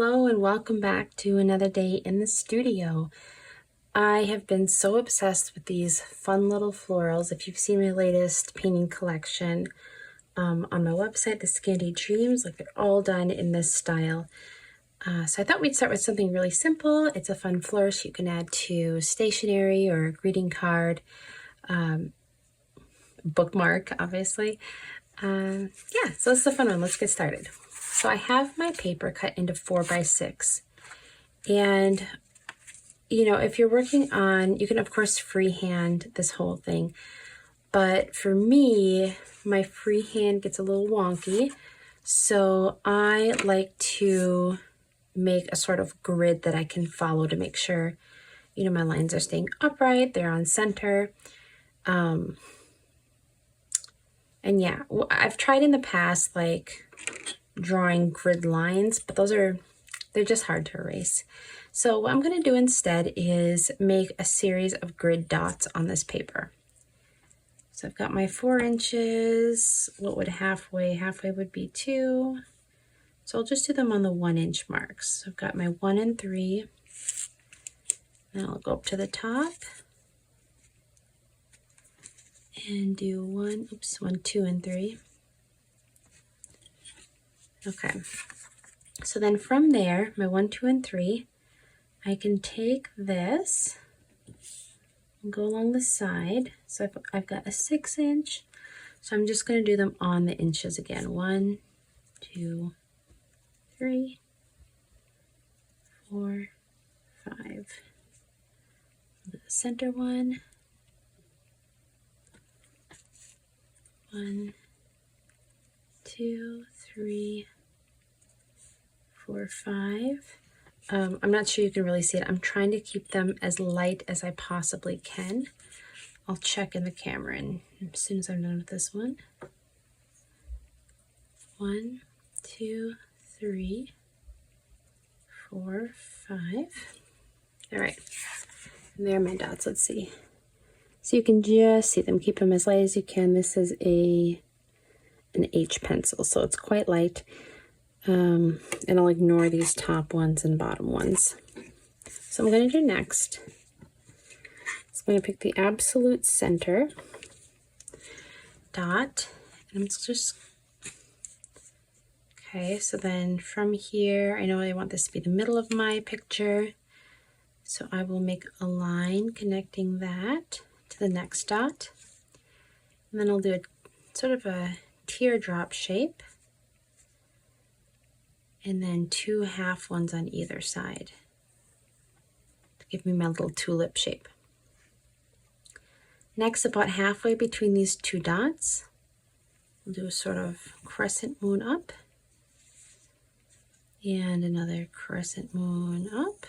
Hello and welcome back to another day in the studio. I have been so obsessed with these fun little florals. If you've seen my latest painting collection on my website, the Scandi Dreams, like they're all done in this style. So I thought we'd start with something really simple. It's a fun flourish you can add to stationery or a greeting card, bookmark, obviously. Yeah, so it's a fun one. Let's get started. So I have my paper cut into 4x6, and you know, if you're working on, you can of course freehand this whole thing, but for me, my freehand gets a little wonky, so I like to make a sort of grid that I can follow to make sure, you know, my lines are staying upright, they're on center. And yeah, I've tried in the past like drawing grid lines, but they're just hard to erase. So what I'm going to do instead is make a series of grid dots on this paper. So I've got my 4 inches. What would halfway would be 2. So I'll just do them on the 1 inch marks. So I've got my 1 and 3. Then I'll go up to the top and do 1, 2 and 3. Okay, so then from there, my 1, 2, and 3, I can take this and go along the side. So I've got a 6 inch, so I'm just going to do them on the inches again. 1, 2, 3, 4, 5. The center one. 1, 2, 3, 4, 5. I'm not sure you can really see it. I'm trying to keep them as light as I possibly can. I'll check in the camera and as soon as I'm done with this one. 1, 2, 3, 4, 5. All right, and there are my dots. Let's see. So you can just see them. Keep them as light as you can. This is an H pencil, so it's quite light. And I'll ignore these top ones and bottom ones. So I'm going to do next. So I'm going to pick the absolute center dot, and I'm just, okay, so then from here, I know I want this to be the middle of my picture, so I will make a line connecting that to the next dot, and then I'll do a sort of a teardrop shape, and then 2 half ones on either side to give me my little tulip shape. Next, about halfway between these 2 dots, we'll do a sort of crescent moon up and another crescent moon up.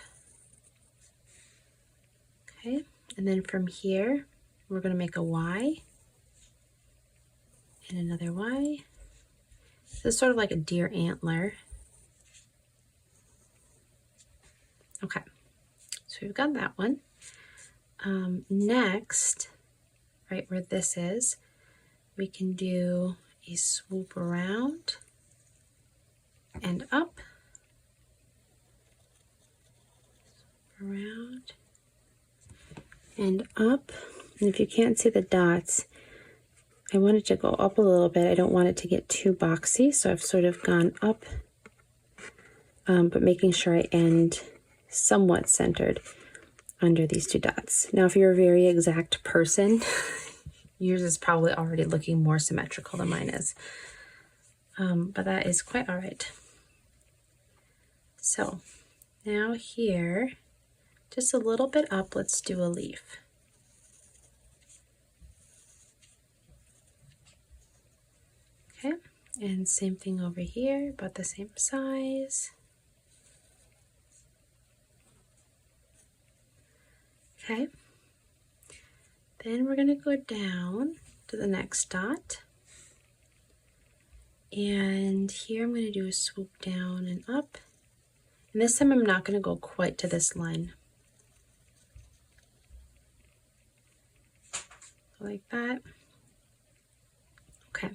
Okay, and then from here, we're going to make a Y and another Y. This is sort of like a deer antler. Okay, so we've got that one. Next, right where this is, we can do a swoop around and up, around and up. And if you can't see the dots, I want it to go up a little bit. I don't want it to get too boxy, so I've sort of gone up, but making sure I end somewhat centered under these 2 dots. Now, if you're a very exact person, yours is probably already looking more symmetrical than mine is, but that is quite all right. So now here, just a little bit up, let's do a leaf. Okay, and same thing over here, about the same size. Okay, then we're going to go down to the next dot, and here I'm going to do a swoop down and up, and this time I'm not going to go quite to this line, like that. Okay,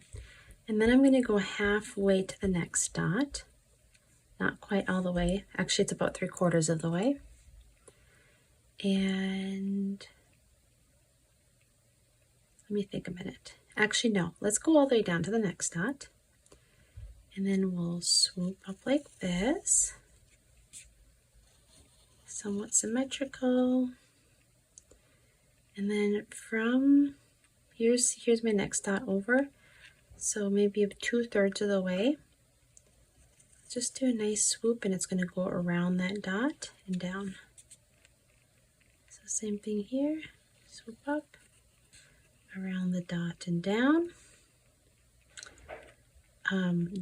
and then I'm going to go halfway to the next dot, Not quite all the way. Actually, it's about 3/4 of the way. And let me think a minute. Actually, no, let's go all the way down to the next dot. And then we'll swoop up like this. Somewhat symmetrical. And then from, here's my next dot over. So maybe 2/3 of the way. Just do a nice swoop and it's going to go around that dot and down. So same thing here, swoop up, around the dot and down.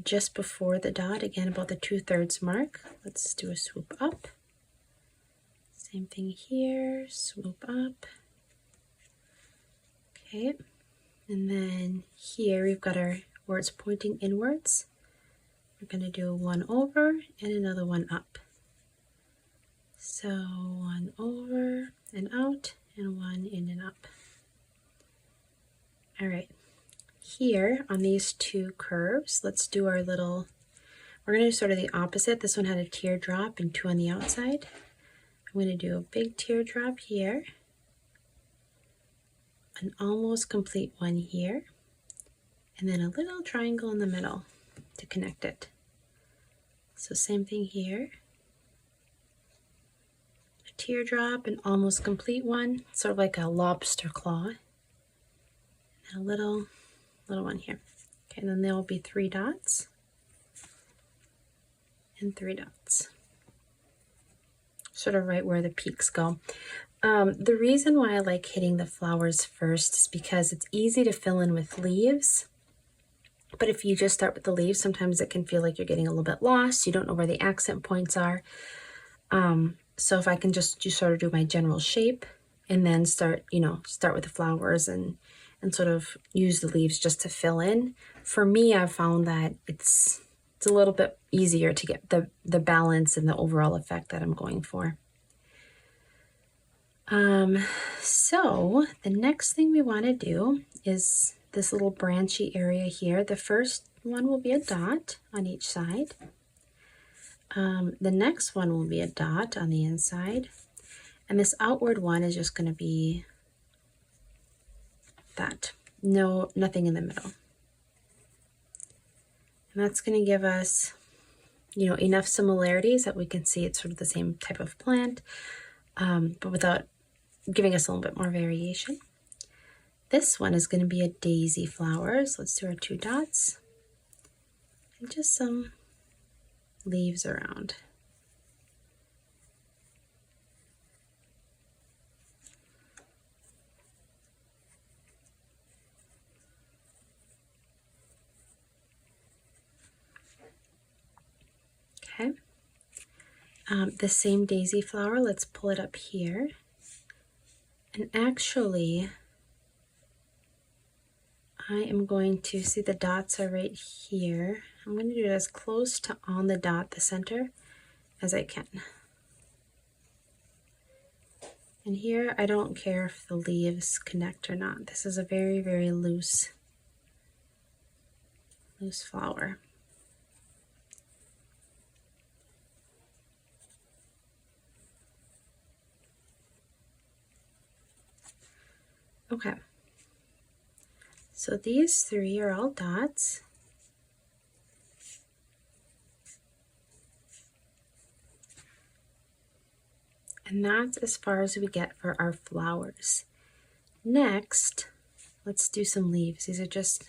Just before the dot, again about the 2/3 mark, let's do a swoop up. Same thing here, swoop up. Okay, and then here we've got our, where it's pointing inwards, we're going to do one over and another one up. So one over and out and one in and up. All right, here on these two curves, let's do our little, we're going to do sort of the opposite. This one had a teardrop and 2 on the outside. I'm going to do a big teardrop here, an almost complete one here, and then a little triangle in the middle to connect it. So same thing here, a teardrop, an almost complete one, sort of like a lobster claw, and a little one here. Okay, and then there will be 3 dots and 3 dots, sort of right where the peaks go. The reason why I like hitting the flowers first is because it's easy to fill in with leaves. But if you just start with the leaves, sometimes it can feel like you're getting a little bit lost. You don't know where the accent points are. So if I can just sort of do my general shape and then start with the flowers and sort of use the leaves just to fill in. For me, I've found that it's a little bit easier to get the balance and the overall effect that I'm going for. So the next thing we want to do is this little branchy area here. The first one will be a dot on each side. The next one will be a dot on the inside. And this outward one is just going to be that. Nothing in the middle. And that's going to give us, enough similarities that we can see it's sort of the same type of plant, but without giving us a little bit more variation. This one is going to be a daisy flower. So let's do our 2 dots and just some leaves around. Okay. The same daisy flower, let's pull it up here. And actually, I am going to see the dots are right here. I'm going to do it as close to on the dot, the center, as I can. And here, I don't care if the leaves connect or not. This is a very, very loose flower. Okay, so these 3 are all dots. And that's as far as we get for our flowers. Next, let's do some leaves. These are just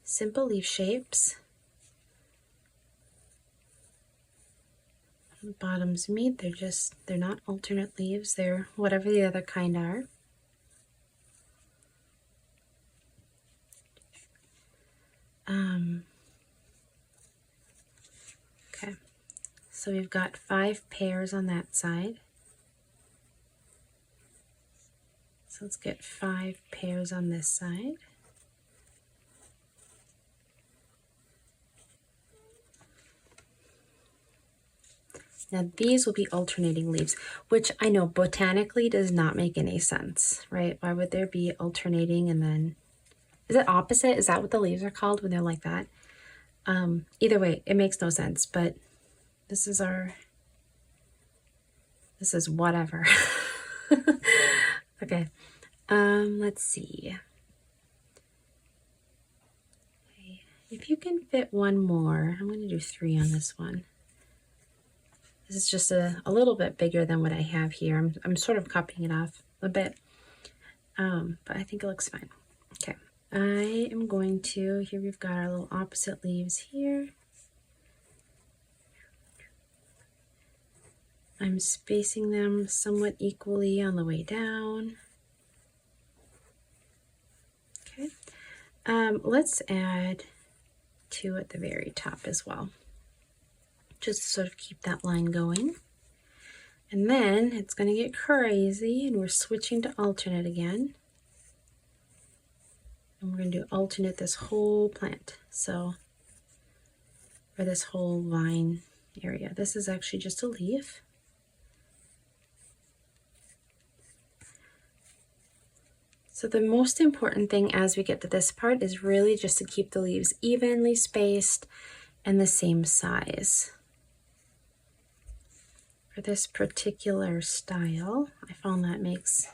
simple leaf shapes. The bottoms meet, they're not alternate leaves, they're whatever the other kind are. Okay, so we've got 5 pairs on that side. So let's get 5 pairs on this side. Now these will be alternating leaves, which I know botanically does not make any sense, right? Why would there be alternating and then, is it opposite? Is that what the leaves are called when they're like that? Either way, it makes no sense, but This is whatever. Okay, let's see. Okay. If you can fit one more, I'm going to do 3 on this one. This is just a little bit bigger than what I have here. I'm sort of copying it off a bit, but I think it looks fine. Okay, I am going to, here we've got our little opposite leaves here. I'm spacing them somewhat equally on the way down. Okay, let's add 2 at the very top as well, just to sort of keep that line going. And then it's going to get crazy, and we're switching to alternate again. And we're going to do alternate this whole plant, so, or this whole vine area. This is actually just a leaf. So the most important thing as we get to this part is really just to keep the leaves evenly spaced and the same size. For this particular style, I found that makes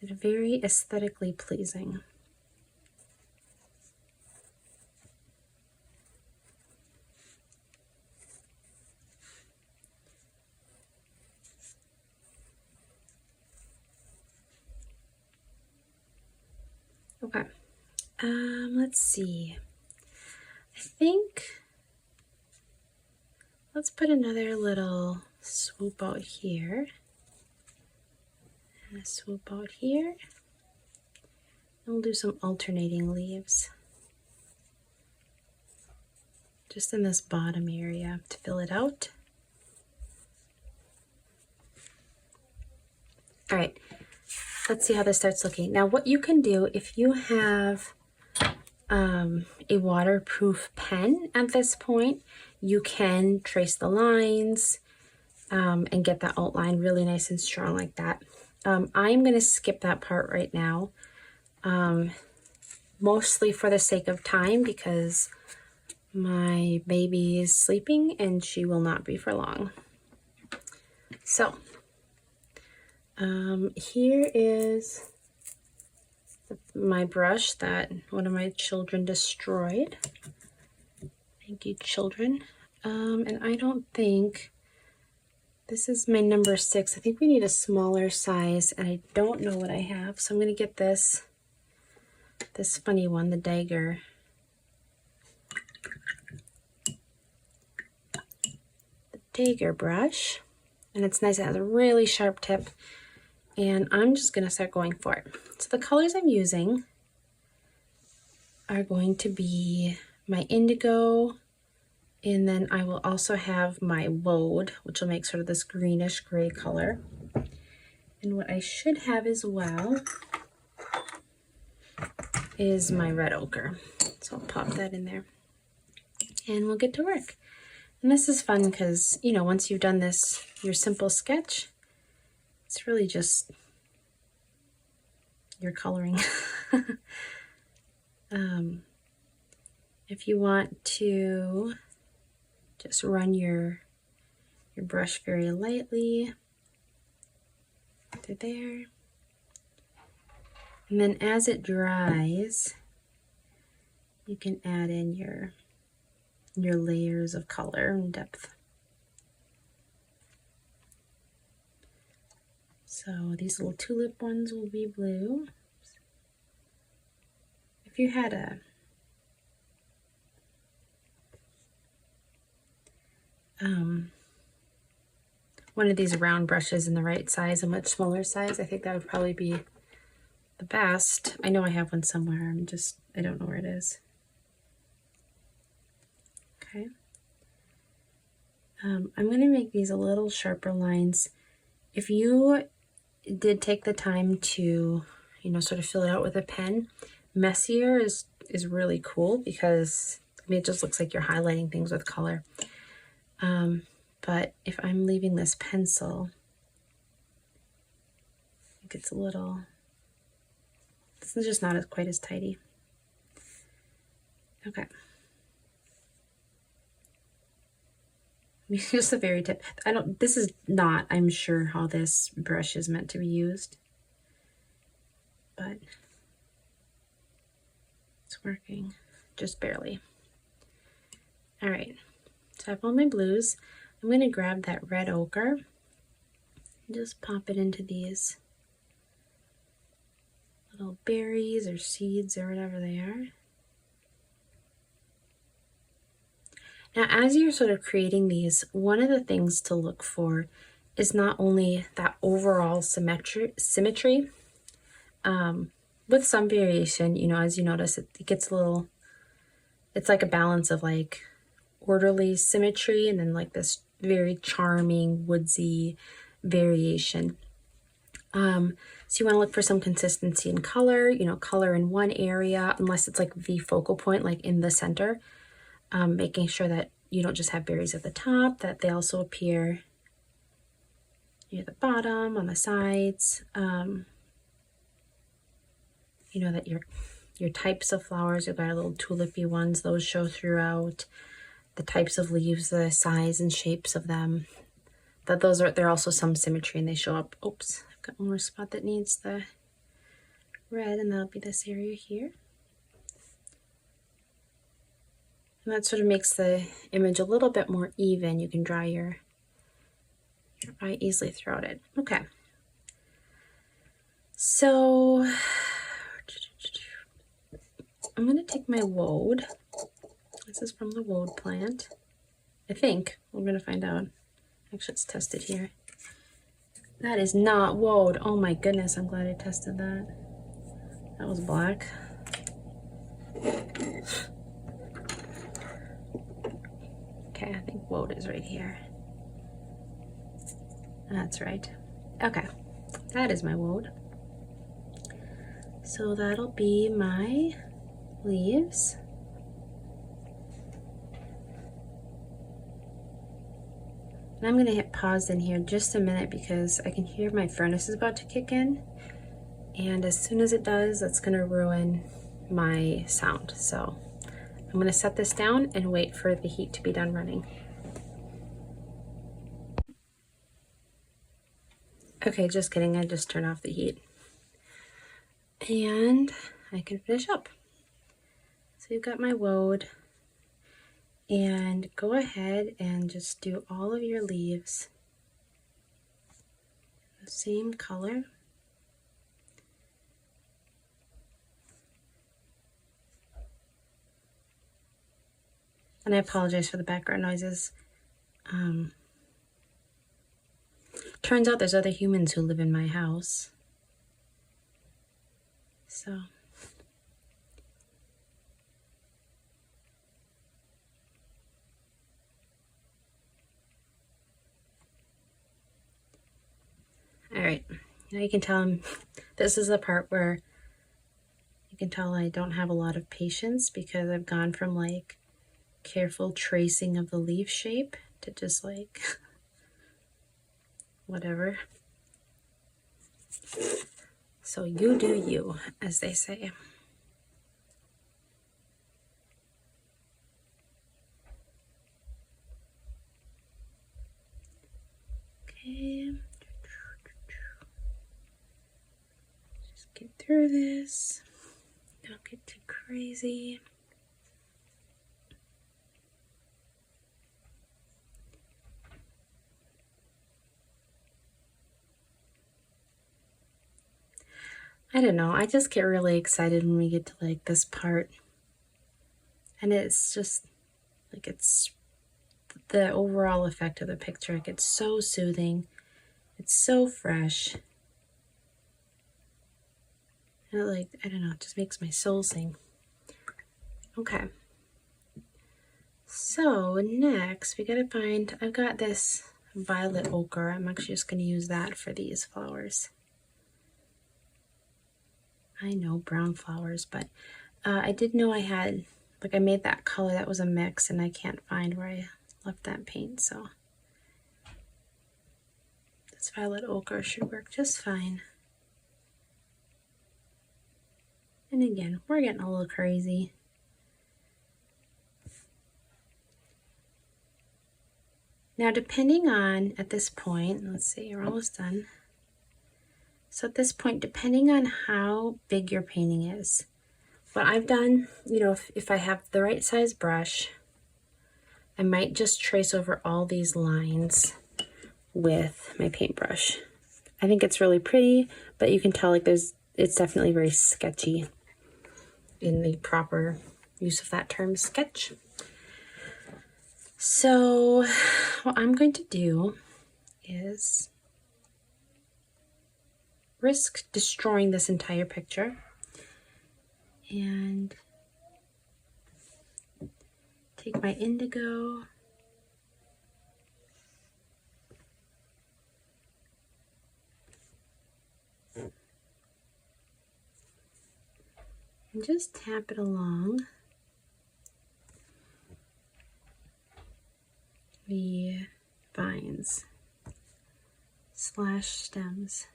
it very aesthetically pleasing. Okay, let's see. I think let's put another little swoop out here, and a swoop out here, and we'll do some alternating leaves just in this bottom area to fill it out. All right, let's see how this starts looking. Now what you can do if you have a waterproof pen at this point, you can trace the lines and get that outline really nice and strong like that. I'm going to skip that part right now, mostly for the sake of time because my baby is sleeping and she will not be for long. So here is my brush that one of my children destroyed. Thank you, children. And I don't think, this is my number 6. I think we need a smaller size, and I don't know what I have. So I'm going to get this funny one, the dagger. The dagger brush. And it's nice, it has a really sharp tip. And I'm just going to start going for it. So the colors I'm using are going to be my indigo, and then I will also have my woad, which will make sort of this greenish gray color. And what I should have as well is my red ochre. So I'll pop that in there and we'll get to work. And this is fun because, you know, once you've done this, your simple sketch, it's really just your coloring. If you want to just run your brush very lightly through there, and then as it dries, you can add in your layers of color and depth. So these little tulip ones will be blue. If you had one of these round brushes in the right size, a much smaller size, I think that would probably be the best. I know I have one somewhere, I don't know where it is. Okay. I'm going to make these a little sharper lines. If you did take the time to, you know, sort of fill it out with a pen, messier is really cool because, I mean, it just looks like you're highlighting things with color. But if I'm leaving this pencil, it gets a little, it's just not quite as tidy. Okay. Just the very tip. This is not, I'm sure, how this brush is meant to be used, but it's working just barely. All right, so I have all my blues. I'm going to grab that red ochre and just pop it into these little berries or seeds or whatever they are. Now, as you're sort of creating these, one of the things to look for is not only that overall symmetry, with some variation, you know, as you notice, it gets a little, it's like a balance of like orderly symmetry and then like this very charming woodsy variation. So you want to look for some consistency in color, you know, color in one area, unless it's like the focal point, like in the center. Making sure that you don't just have berries at the top, that they also appear near the bottom, on the sides. You know, that your types of flowers, you've got little tulipy ones, those show throughout. The types of leaves, the size and shapes of them, that those are, there are also some symmetry and they show up. Oops, I've got one more spot that needs the red, and that'll be this area here. And that sort of makes the image a little bit more even. You can dry your eye easily throughout it. Okay. So I'm going to take my woad. This is from the woad plant. I think. We're going to find out. Actually, let's test it here. That is not woad. Oh my goodness, I'm glad I tested that. That was black. Okay, I think woad is right here. That's right. Okay, that is my woad. So that'll be my leaves. And I'm going to hit pause in here just a minute because I can hear my furnace is about to kick in. And as soon as it does, that's going to ruin my sound. So I'm going to set this down and wait for the heat to be done running. Okay, just kidding. I just turned off the heat. And I can finish up. So you've got my woad. And go ahead and just do all of your leaves the same color. And I apologize for the background noises. Turns out there's other humans who live in my house. So. All right, now you can tell this is the part where you can tell I don't have a lot of patience because I've gone from like careful tracing of the leaf shape to just like whatever. So you do you, as they say. Okay. Just get through this. Don't get too crazy. I don't know, I just get really excited when we get to like this part. And it's just like, it's the overall effect of the picture. Like, it's so soothing. It's so fresh. And it, like, I don't know, it just makes my soul sing. Okay. So next we gotta find, I've got this violet ochre. I'm actually just gonna use that for these flowers. I know brown flowers, but I did know I had, like I made that color that was a mix and I can't find where I left that paint, so this violet ochre should work just fine. And again, we're getting a little crazy. Now, depending on, at this point, let's see, you're almost done. So at this point, depending on how big your painting is, what I've done, you know, if I have the right size brush, I might just trace over all these lines with my paintbrush. I think it's really pretty, but you can tell like it's definitely very sketchy in the proper use of that term, sketch. So what I'm going to do is risk destroying this entire picture and take my indigo and just tap it along the vines / stems.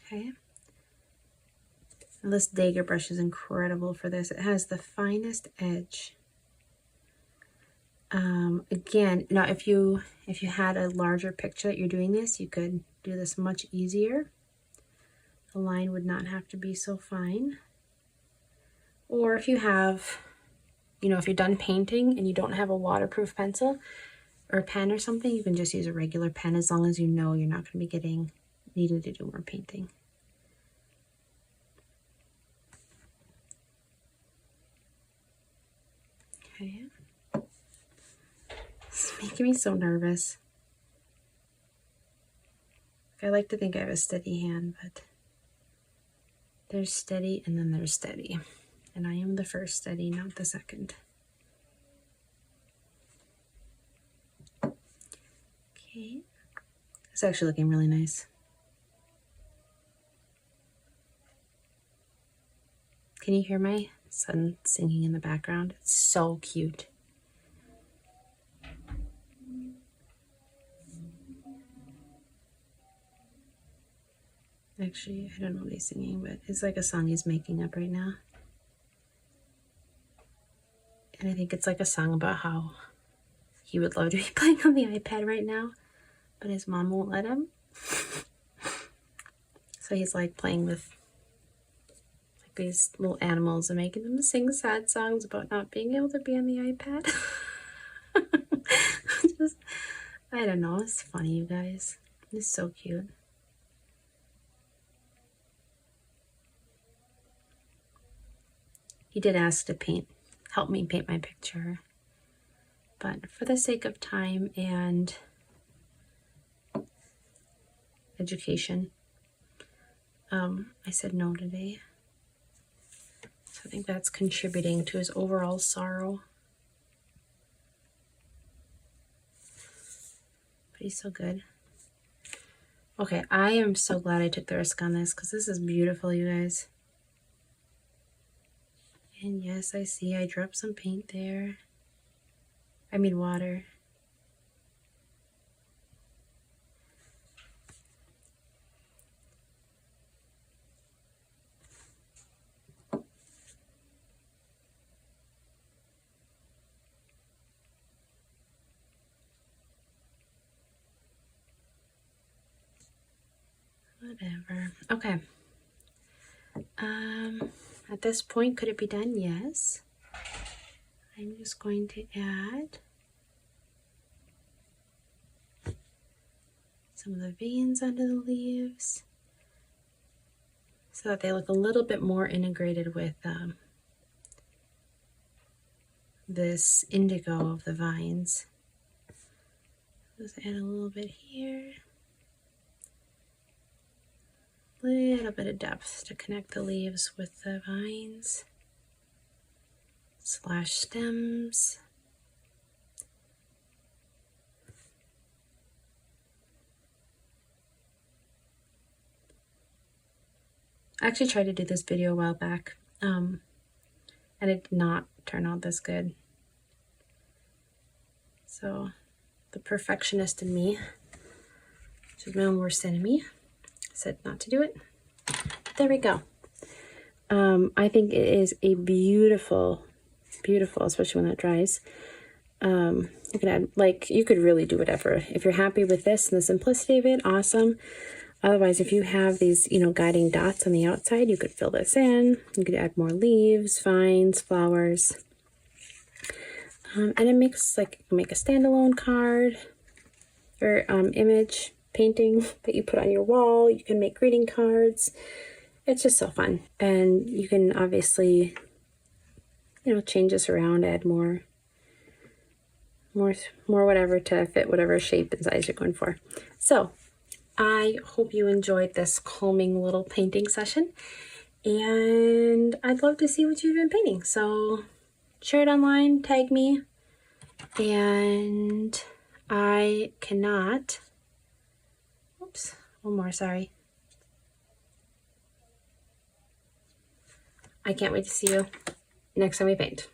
Okay. And this dagger brush is incredible for this. It has the finest edge. Again, now if you had a larger picture that you're doing this, you could do this much easier. The line would not have to be so fine. Or if you have, you know, if you're done painting and you don't have a waterproof pencil or a pen or something, you can just use a regular pen as long as you know you're not going to be needing to do more painting. Okay. It's making me so nervous. I like to think I have a steady hand, but there's steady and then there's steady. And I am the first steady, not the second. Okay. It's actually looking really nice. Can you hear my son singing in the background? It's so cute. Actually, I don't know what he's singing, but it's like a song he's making up right now. And I think it's like a song about how he would love to be playing on the iPad right now, but his mom won't let him. So he's like playing with like these little animals and making them sing sad songs about not being able to be on the iPad. I don't know, it's funny, you guys. It's so cute. He did ask to help me paint my picture, but for the sake of time and education, I said no today. So I think that's contributing to his overall sorrow. But he's so good. Okay, I am so glad I took the risk on this because this is beautiful, you guys. And yes, I see I dropped some paint there. I mean water. Whatever. Okay. At this point, could it be done? Yes. I'm just going to add some of the veins under the leaves so that they look a little bit more integrated with this indigo of the vines. Just add a little bit here. Little bit of depth to connect the leaves with the vines / stems. I actually tried to do this video a while back, and it did not turn out this good. So the perfectionist in me, which is my own worst enemy, said not to do it. But there we go. I think it is a beautiful, especially when that dries, You can add, like, you could really do whatever. If you're happy with this and the simplicity of it, awesome. Otherwise, if you have these, you know, guiding dots on the outside, you could fill this in. You could add more leaves, vines, flowers. And it makes, like, you can make a standalone card or image painting that you put on your wall. You can make greeting cards. It's just so fun. And you can obviously, you know, change this around, add more whatever to fit whatever shape and size you're going for. So I hope you enjoyed this calming little painting session, and I'd love to see what you've been painting. So share it online, tag me, and I cannot, oops, one more, sorry. I can't wait to see you next time we paint.